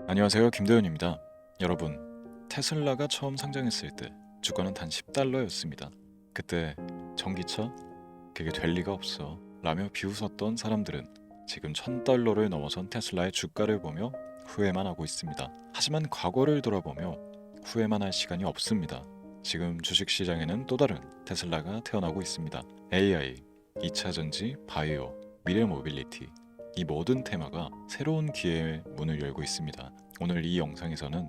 안녕하세요, 김도현입니다. 여러분, 테슬라가 처음 상장했을 때 주가는 단 $10였습니다. 그때 전기차? 그게 될 리가 없어 라며 비웃었던 사람들은 지금 $1000를 넘어선 테슬라의 주가를 보며 후회만 하고 있습니다. 하지만 과거를 돌아보며 후회만 할 시간이 없습니다. 지금 주식시장에는 또 다른 테슬라가 태어나고 있습니다. AI, 2차 전지, 바이오, 미래 모빌리티, 이 모든 테마가 새로운 기회의 문을 열고 있습니다. 오늘 이 영상에서는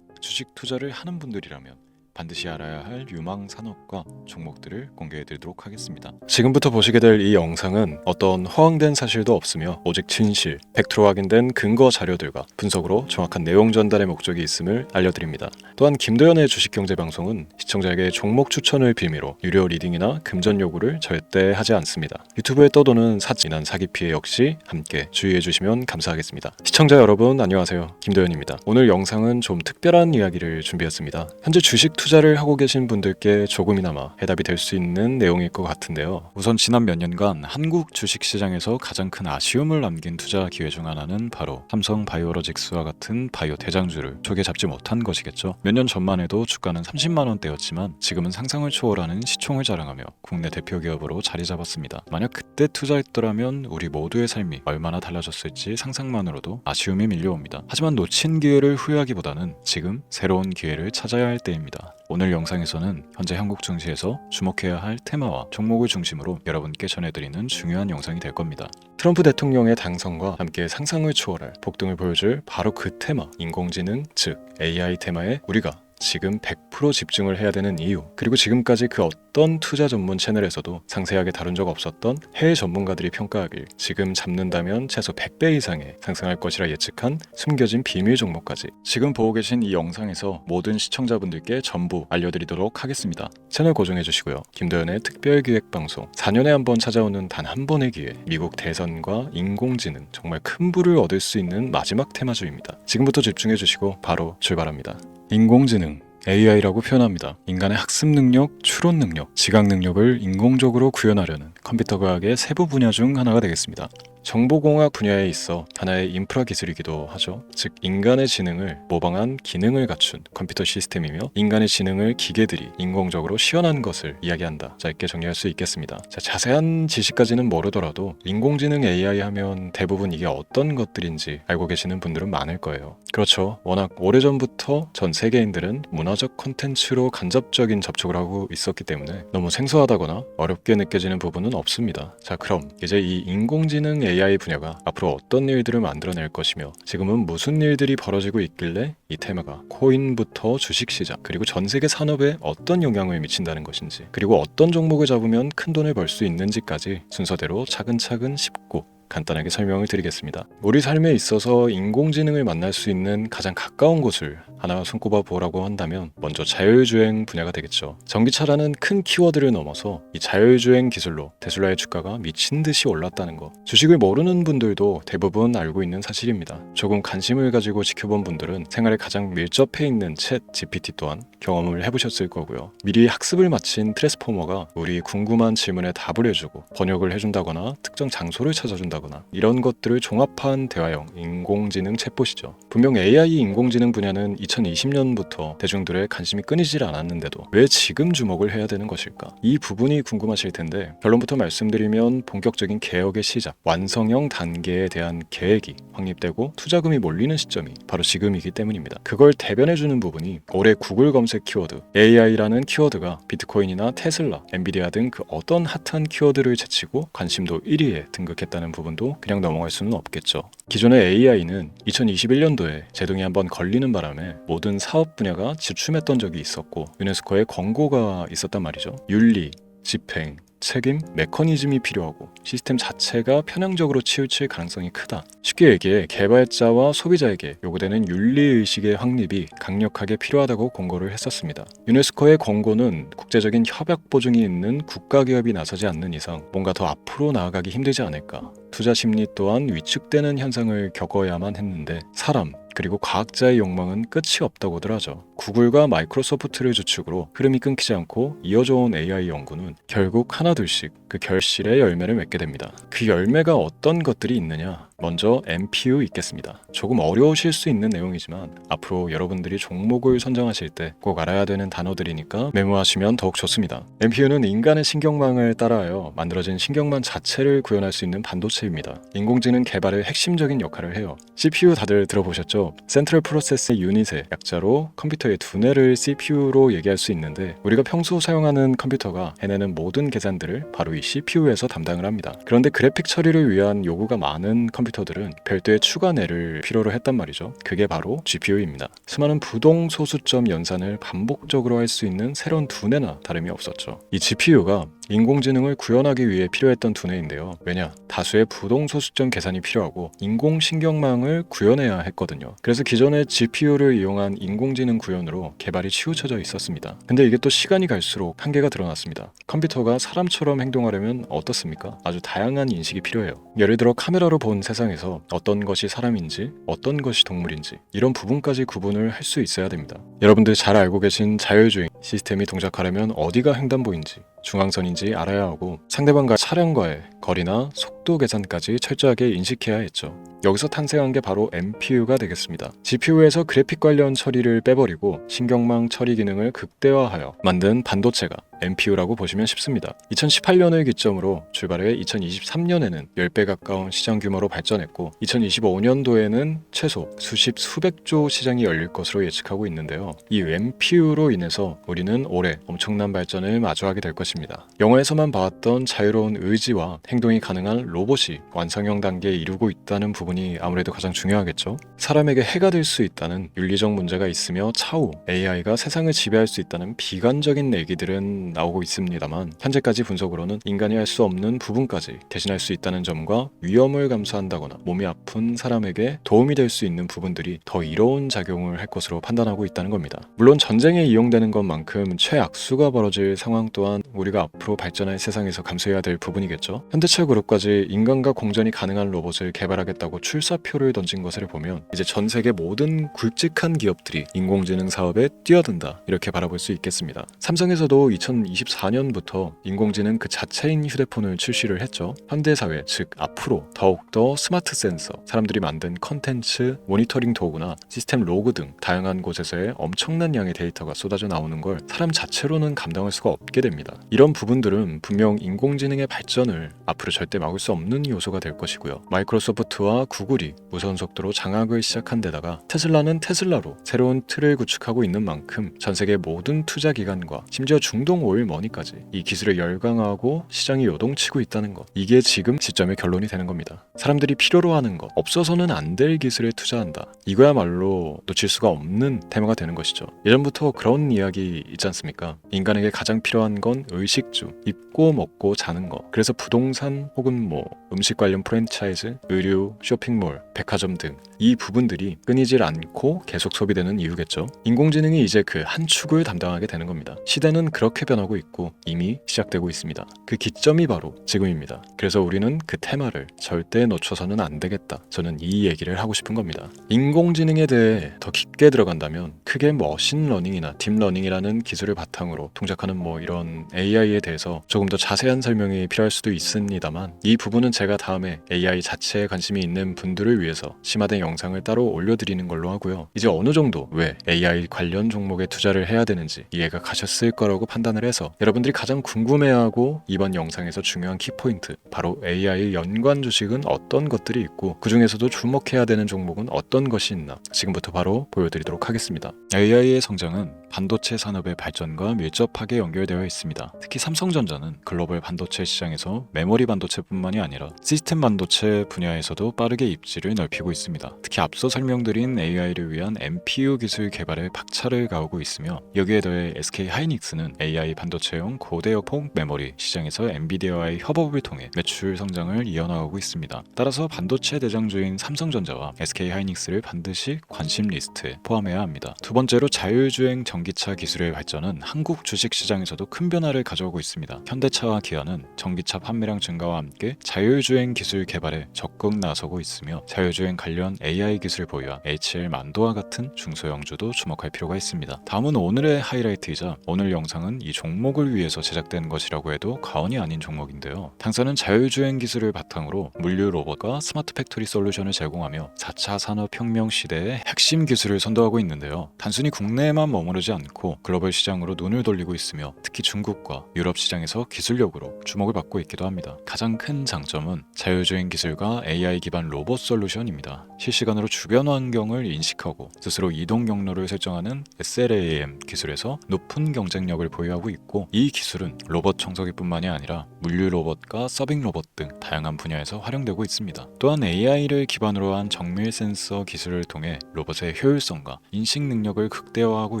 주식 투자를 하는 분들이라면 반드시 알아야 할 유망 산업과 종목들을 공개해 드리도록 하겠습니다. 지금부터 보시게 될 이 영상은 어떤 허황된 사실도 없으며 오직 진실, 팩트로 확인된 근거 자료들과 분석으로 정확한 내용 전달의 목적이 있음을 알려드립니다. 또한 김도현의 주식경제방송은 시청자에게 종목 추천을 빌미로 유료 리딩이나 금전 요구를 절대 하지 않습니다. 유튜브에 떠도는 사진한 사기 피해 역시 함께 주의해 주시면 감사하겠습니다. 시청자 여러분 안녕하세요, 김도현입니다. 오늘 영상은 좀 특별한 이야기를 준비했습니다. 현재 주식 투자를 하고 계신 분들께 조금이나마 해답이 될 수 있는 내용일 것 같은데요. 우선 지난 몇 년간 한국 주식시장에서 가장 큰 아쉬움을 남긴 투자 기회 중 하나는 바로 삼성 바이오로직스와 같은 바이오 대장주를 조개 잡지 못한 것이겠죠. 몇 년 전만 해도 주가는 30만 원대였지만 지금은 상상을 초월하는 시총을 자랑하며 국내 대표 기업으로 자리 잡았습니다. 만약 그때 투자했더라면 우리 모두의 삶이 얼마나 달라졌을지 상상만으로도 아쉬움이 밀려옵니다. 하지만 놓친 기회를 후회하기보다는 지금 새로운 기회를 찾아야 할 때입니다. 오늘 영상에서는 현재 한국 증시에서 주목해야 할 테마와 종목을 중심으로 여러분께 전해드리는 중요한 영상이 될 겁니다. 트럼프 대통령의 당선과 함께 상상을 초월할 폭등을 보여줄 바로 그 테마, 인공지능, 즉 AI 테마에 우리가 지금 100% 집중을 해야 되는 이유, 그리고 지금까지 그 어떤 투자 전문 채널에서도 상세하게 다룬 적 없었던 해외 전문가들이 평가하길 지금 잡는다면 최소 100배 이상의 상승할 것이라 예측한 숨겨진 비밀 종목까지 지금 보고 계신 이 영상에서 모든 시청자분들께 전부 알려드리도록 하겠습니다. 채널 고정해 주시고요. 김도현의 특별기획방송 4년에 한 번 찾아오는 단 한 번의 기회, 미국 대선과 인공지능, 정말 큰 부를 얻을 수 있는 마지막 테마주입니다. 지금부터 집중해 주시고 바로 출발합니다. 인공지능, AI라고 표현합니다. 인간의 학습 능력, 추론 능력, 지각 능력을 인공적으로 구현하려는 컴퓨터 과학의 세부 분야 중 하나가 되겠습니다. 정보공학 분야에 있어 하나의 인프라 기술이기도 하죠. 즉 인간의 지능을 모방한 기능을 갖춘 컴퓨터 시스템이며 인간의 지능을 기계들이 인공적으로 시연한 것을 이야기한다. 짧게 정리할 수 있겠습니다. 자세한 지식까지는 모르더라도 인공지능 AI 하면 대부분 이게 어떤 것들인지 알고 계시는 분들은 많을 거예요. 그렇죠. 워낙 오래전부터 전 세계인들은 문화적 콘텐츠로 간접적인 접촉을 하고 있었기 때문에 너무 생소하다거나 어렵게 느껴지는 부분은 없습니다. 자, 그럼 이제 이 인공지능 AI 분야가 앞으로 어떤 일들을 만들어낼 것이며 지금은 무슨 일들이 벌어지고 있길래 이 테마가 코인부터 주식시장 그리고 전 세계 산업에 어떤 영향을 미친다는 것인지, 그리고 어떤 종목을 잡으면 큰 돈을 벌 수 있는지까지 순서대로 차근차근 짚고 간단하게 설명을 드리겠습니다. 우리 삶에 있어서 인공지능을 만날 수 있는 가장 가까운 곳을 하나 손꼽아 보라고 한다면 먼저 자율주행 분야가 되겠죠. 전기차라는 큰 키워드를 넘어서 이 자율주행 기술로 테슬라의 주가가 미친 듯이 올랐다는 것, 주식을 모르는 분들도 대부분 알고 있는 사실입니다. 조금 관심을 가지고 지켜본 분들은 생활에 가장 밀접해 있는 챗 GPT 또한 경험을 해보셨을 거고요. 미리 학습을 마친 트랜스포머가 우리 궁금한 질문에 답을 해주고 번역을 해준다거나 특정 장소를 찾아준다거나 이런 것들을 종합한 대화형 인공지능 챗봇이죠. 분명 AI 인공지능 분야는 2020년부터 대중들의 관심이 끊이질 않았는데도 왜 지금 주목을 해야 되는 것일까? 이 부분이 궁금하실 텐데 결론부터 말씀드리면 본격적인 개혁의 시작, 완성형 단계에 대한 계획이 확립되고 투자금이 몰리는 시점이 바로 지금이기 때문입니다. 그걸 대변해주는 부분이 올해 구글 검색 키워드 AI라는 키워드가 비트코인이나 테슬라, 엔비디아 등 그 어떤 핫한 키워드를 제치고 관심도 1위에 등극했다는 부분도 그냥 넘어갈 수는 없겠죠. 기존의 AI는 2021년도에 제동이 한번 걸리는 바람에 모든 사업 분야가 주춤했던 적이 있었고 유네스코의 권고가 있었단 말이죠. 윤리, 집행, 책임, 메커니즘이 필요하고 시스템 자체가 편향적으로 치우칠 가능성이 크다. 쉽게 얘기해 개발자와 소비자에게 요구되는 윤리의식의 확립이 강력하게 필요하다고 권고를 했었습니다. 유네스코의 권고는 국제적인 협약 보증이 있는 국가기업이 나서지 않는 이상 뭔가 더 앞으로 나아가기 힘들지 않을까. 투자 심리 또한 위축되는 현상을 겪어야만 했는데 사람, 그리고 과학자의 욕망은 끝이 없다고들 하죠. 구글과 마이크로소프트를 주축으로 흐름이 끊기지 않고 이어져온 AI 연구는 결국 하나둘씩 그 결실의 열매를 맺게 됩니다. 그 열매가 어떤 것들이 있느냐? 먼저 MPU 있겠습니다. 조금 어려우실 수 있는 내용이지만 앞으로 여러분들이 종목을 선정하실 때 꼭 알아야 되는 단어들이니까 메모하시면 더욱 좋습니다. MPU는 인간의 신경망을 따라하여 만들어진 신경망 자체를 구현할 수 있는 반도체입니다. 인공지능 개발의 핵심적인 역할을 해요. CPU 다들 들어보셨죠? 센트럴 프로세스 유닛의 약자로 컴퓨터의 두뇌를 CPU로 얘기할 수 있는데 우리가 평소 사용하는 컴퓨터가 해내는 모든 계산들을 바로 이 CPU에서 담당을 합니다. 그런데 그래픽 처리를 위한 요구가 많은 컴퓨터들은 별도의 추가 뇌를 필요로 했단 말이죠. 그게 바로 GPU입니다. 수많은 부동 소수점 연산을 반복적으로 할 수 있는 새로운 두뇌나 다름이 없었죠. 이 GPU가 인공지능을 구현하기 위해 필요했던 두뇌인데요. 왜냐? 다수의 부동소수점 계산이 필요하고 인공신경망을 구현해야 했거든요. 그래서 기존의 GPU를 이용한 인공지능 구현으로 개발이 치우쳐져 있었습니다. 근데 이게 또 시간이 갈수록 한계가 드러났습니다. 컴퓨터가 사람처럼 행동하려면 어떻습니까? 아주 다양한 인식이 필요해요. 예를 들어 카메라로 본 세상에서 어떤 것이 사람인지 어떤 것이 동물인지 이런 부분까지 구분을 할 수 있어야 됩니다. 여러분들 잘 알고 계신 자율주행 시스템이 동작하려면 어디가 횡단보인지 중앙선인지 알아야 하고 상대방과 차량과의 거리나 속도 계산까지 철저하게 인식해야 했죠. 여기서 탄생한 게 바로 MPU가 되겠습니다. GPU에서 그래픽 관련 처리를 빼버리고 신경망 처리 기능을 극대화하여 만든 반도체가 MPU라고 보시면 쉽습니다. 2018년을 기점으로 출발해 2023년에는 10배 가까운 시장 규모로 발전했고 2025년도에는 최소 수백조 시장이 열릴 것으로 예측하고 있는데요. 이 MPU로 인해서 우리는 올해 엄청난 발전을 마주하게 될 것입니다. 영화에서만 봤던 자유로운 의지와 행동이 가능한 로봇이 완성형 단계에 이르고 있다는 부분이 아무래도 가장 중요하겠죠. 사람에게 해가 될 수 있다는 윤리적 문제가 있으며 차후 AI가 세상을 지배할 수 있다는 비관적인 얘기들은 나오고 있습니다만 현재까지 분석으로는 인간이 할 수 없는 부분까지 대신할 수 있다는 점과 위험을 감수한다거나 몸이 아픈 사람에게 도움이 될 수 있는 부분들이 더 이로운 작용을 할 것으로 판단하고 있다는 겁니다. 물론 전쟁에 이용되는 것만큼 최악수가 벌어질 상황 또한 우리가 앞으로 발전할 세상에서 감수해야 될 부분이겠죠. 현대차 그룹까지 인간과 공전이 가능한 로봇을 개발하겠다고 출사표를 던진 것을 보면 이제 전 세계 모든 굵직한 기업들이 인공지능 사업에 뛰어든다 이렇게 바라볼 수 있겠습니다. 삼성에서도 2024년부터 인공지능 그 자체인 휴대폰을 출시를 했죠. 현대사회 즉 앞으로 더욱더 스마트 센서, 사람들이 만든 컨텐츠, 모니터링 도구나 시스템 로그 등 다양한 곳에서의 엄청난 양의 데이터가 쏟아져 나오는 걸 사람 자체로는 감당할 수가 없게 됩니다. 이런 부분들은 분명 인공지능의 발전을 앞으로 절대 막을 수 없는 요소가 될 것이고요. 마이크로소프트와 구글이 무선 속도로 장악을 시작한 데다가 테슬라는 테슬라로 새로운 틀을 구축하고 있는 만큼 전 세계 모든 투자 기관과 심지어 중동 오일 머니까지 이 기술에 열광하고 시장이 요동치고 있다는 것, 이게 지금 시점의 결론이 되는 겁니다. 사람들이 필요로 하는 것, 없어서는 안 될 기술에 투자한다. 이거야말로 놓칠 수가 없는 테마가 되는 것이죠. 예전부터 그런 이야기 있지 않습니까? 인간에게 가장 필요한 건 의식주, 입고 먹고 자는 것. 그래서 부동산 혹은 음식 관련 프랜차이즈, 의류, 쇼핑몰, 백화점 등 이 부분들이 끊이질 않고 계속 소비되는 이유겠죠. 인공지능이 이제 그 한 축을 담당하게 되는 겁니다. 시대는 그렇게 변하고 있고 이미 시작되고 있습니다. 그 기점이 바로 지금입니다. 그래서 우리는 그 테마를 절대 놓쳐서는 안 되겠다. 저는 이 얘기를 하고 싶은 겁니다. 인공지능에 대해 더 깊게 들어간다면 크게 머신러닝이나 딥러닝이라는 기술을 바탕으로 동작하는 이런 AI에 대해서 조금 더 자세한 설명이 필요할 수도 있습니다만 이 부분은 제가 다음에 AI 자체에 관심이 있는 분들을 위해서 심화된 영상을 따로 올려드리는 걸로 하고요. 이제 어느 정도 왜 AI 관련 종목에 투자를 해야 되는지 이해가 가셨을 거라고 판단을 해서 여러분들이 가장 궁금해하고 이번 영상에서 중요한 키포인트, 바로 AI 연관 주식은 어떤 것들이 있고 그 중에서도 주목해야 되는 종목은 어떤 것이 있나 지금부터 바로 보여드리도록 하겠습니다. AI의 성장은 반도체 산업의 발전과 밀접하게 연결되어 있습니다. 특히 삼성전자는 글로벌 반도체 시장에서 메모리 반도체뿐만이 아니라 시스템 반도체 분야에서도 빠르게 입지를 넓히고 있습니다. 특히 앞서 설명드린 AI를 위한 MPU 기술 개발에 박차를 가하고 있으며 여기에 더해 SK 하이닉스는 AI 반도체용 고대역폭 메모리 시장에서 엔비디아와의 협업을 통해 매출 성장을 이어나가고 있습니다. 따라서 반도체 대장주인 삼성전자와 SK 하이닉스를 반드시 관심 리스트에 포함해야 합니다. 두 번째로 자율주행 전기차 기술의 발전은 한국 주식 시장에서도 큰 변화를 가져오고 있습니다. 현대차와 기아는 전기차 판매량 증가와 함께 자율주행 기술 개발에 적극 나서고 있으며 자율주행 관련 AI 기술 보유와 HL 만도와 같은 중소형주도 주목할 필요가 있습니다. 다음은 오늘의 하이라이트이자 오늘 영상은 이 종목을 위해서 제작된 것이라고 해도 과언이 아닌 종목인데요. 당사는 자율주행 기술을 바탕으로 물류 로봇과 스마트 팩토리 솔루션을 제공하며 4차 산업혁명 시대의 핵심 기술을 선도하고 있는데요. 단순히 국내에만 머무르지 않고 글로벌 시장으로 눈을 돌리고 있으며 특히 중국과 유럽 시장에서 기술력으로 주목을 받고 있기도 합니다. 가장 큰 장점은 자율주행 기술과 AI 기반 로봇 솔루션입니다. 실시간으로 주변 환경을 인식하고 스스로 이동 경로를 설정하는 SLAM 기술에서 높은 경쟁력을 보유하고 있고, 이 기술은 로봇 청소기뿐만이 아니라 물류 로봇과 서빙 로봇 등 다양한 분야에서 활용되고 있습니다. 또한 AI를 기반으로 한 정밀 센서 기술을 통해 로봇의 효율성과 인식 능력을 극대화하고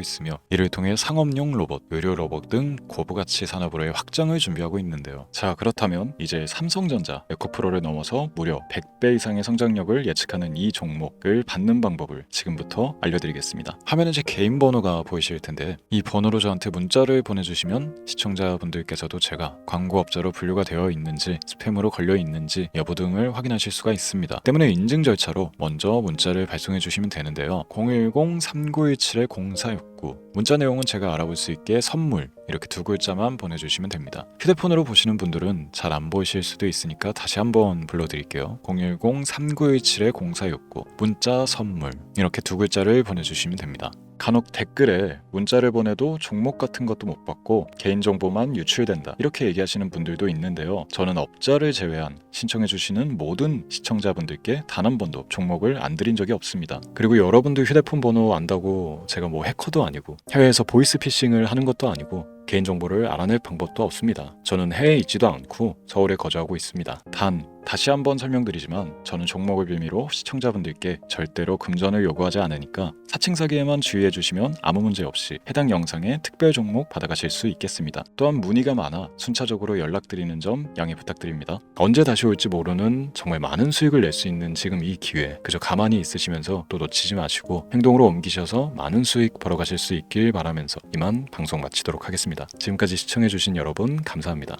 있으며, 이를 통해 상업용 로봇, 의료 로봇 등 고부가치 산업으로의 확장을 준비하고 있는데요. 자, 그렇다면 이제 삼성전자 에코프로를 넘어서 무려 100배 이상의 성장력을 예측하는 이 종목을 받는 방법을 지금부터 알려드리겠습니다. 화면에 제 개인 번호가 보이실 텐데, 이 번호로 저한테 문자를 보내주시면 시청자분들께서도 제가 광고업자로 분류가 되어 있는지 스팸으로 걸려 있는지 여부 등을 확인하실 수가 있습니다. 때문에 인증 절차로 먼저 문자를 발송해 주시면 되는데요. 010-3917-0469 문자 내용은 제가 알아볼 수 있게 선물 이렇게 두 글자만 보내주시면 됩니다. 휴대폰으로 보시는 분들은 잘 안 보이실 수도 있으니까 다시 한번 불러드릴게요. 010-3917-0469 문자 선물 이렇게 두 글자를 보내주시면 됩니다. 간혹 댓글에 문자를 보내도 종목 같은 것도 못 받고 개인정보만 유출된다 이렇게 얘기하시는 분들도 있는데요. 저는 업자를 제외한 신청해주시는 모든 시청자분들께 단 한 번도 종목을 안 드린 적이 없습니다. 그리고 여러분들 휴대폰 번호 안다고 제가 뭐 해커도 아니고 해외에서 보이스피싱을 하는 것도 아니고 개인정보를 알아낼 방법도 없습니다. 저는 해외에 있지도 않고 서울에 거주하고 있습니다. 다시 한번 설명드리지만 저는 종목을 빌미로 시청자분들께 절대로 금전을 요구하지 않으니까 사칭 사기에만 주의해 주시면 아무 문제 없이 해당 영상에 특별 종목 받아가실 수 있겠습니다. 또한 문의가 많아 순차적으로 연락드리는 점 양해 부탁드립니다. 언제 다시 올지 모르는 정말 많은 수익을 낼 수 있는 지금 이 기회 그저 가만히 있으시면서 또 놓치지 마시고 행동으로 옮기셔서 많은 수익 벌어가실 수 있길 바라면서 이만 방송 마치도록 하겠습니다. 지금까지 시청해 주신 여러분 감사합니다.